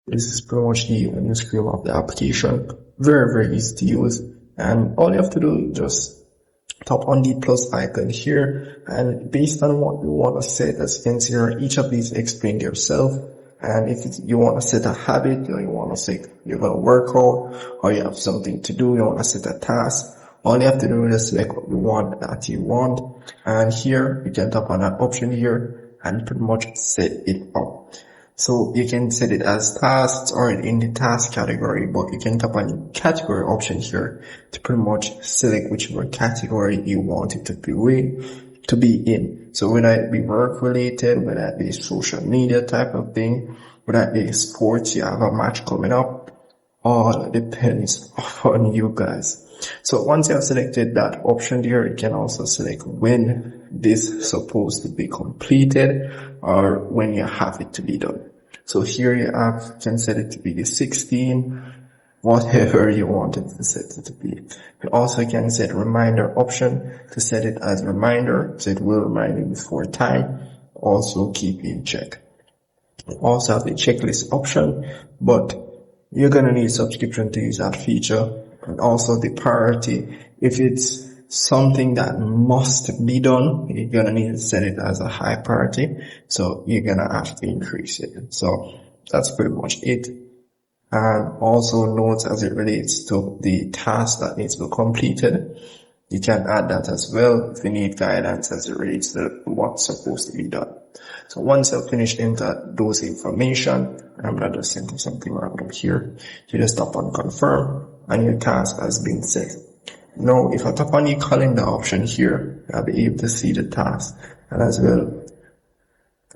This is pretty much the menu screen of the application. Very, very easy to use. And all you have to do is just tap on the plus icon here, and based on what you want to set, as you can see here, each of these explain yourself. And if you want to set a habit, or you want to say you're going to work out, or you have something to do, you want to set a task, all you have to do is select what you want, and here you can tap on that option here and pretty much set it up. So you can set it as tasks or in the task category, but you can tap on the category option here to pretty much select whichever category you want it to be in. So whether it be work related, whether it be social media type of thing, whether it be sports, you have a match coming up, all depends on you guys. So once you have selected that option there, you can also select when this is supposed to be completed or when you have it to be done. So here you can set it to be the 16, whatever you want it to set it to be. You also can set reminder option to set it as reminder, so it will remind you before time, also keep in check. You also have the checklist option, but you're going to need subscription to use that feature. And also the priority, if it's something that must be done, you're going to need to set it as a high priority. So you're going to have to increase it. So that's pretty much it. And also notes as it relates to the task that needs to be completed. You can add that as well if you need guidance as it relates to what's supposed to be done. So once I've finished enter those information, I'm going to just enter something random here. You just tap on confirm and your task has been set. Now, if I tap on the calendar option here, I'll be able to see the task. And as well,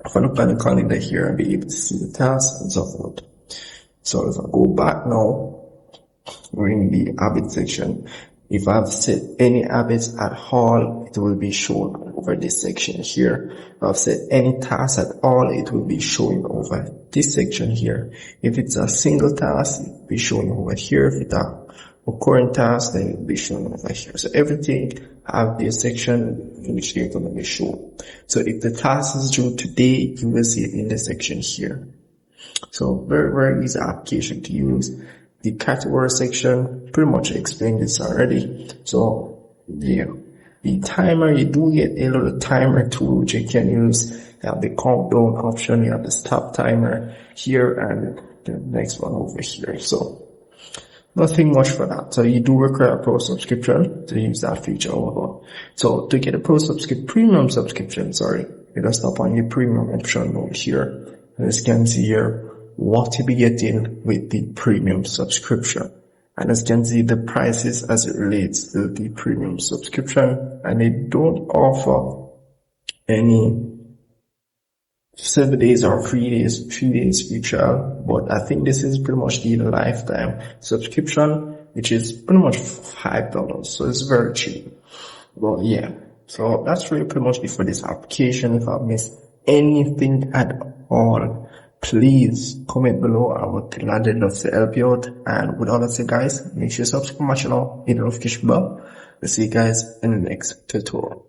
if I look at the calendar here, I'll be able to see the task and so forth. So if I go back now, we're in the habit section. If I've set any habits at all, it will be shown over this section here. If I've set any task at all, it will be showing over this section here. If it's a single task, it will be showing over here. If it's a current task, then it will be shown over here. So everything have this section in which they're going to be shown. So if the task is due today, you will see it in the section here. So very, very easy application to use. The category section pretty much explained this already. So yeah, the timer, you do get a little timer tool which you can use. You have the countdown option, you have the stop timer here, and the next one over here. So nothing much for that. So you do require a pro subscription to use that feature over. So to get a premium subscription, you just tap on the premium option over here. And as you can see here, what you be getting with the premium subscription. And as you can see, the prices as it relates to the premium subscription, and they don't offer any 7 days or 3 days free trial, but I think this is pretty much the lifetime subscription, which is pretty much $5, so it's very cheap. But yeah, so that's really pretty much it for this application. If I've missed anything at all, please comment below. I would gladly love to help you out. And with all that said, guys, make sure you subscribe to my channel, hit the notification bell. We'll see you guys in the next tutorial.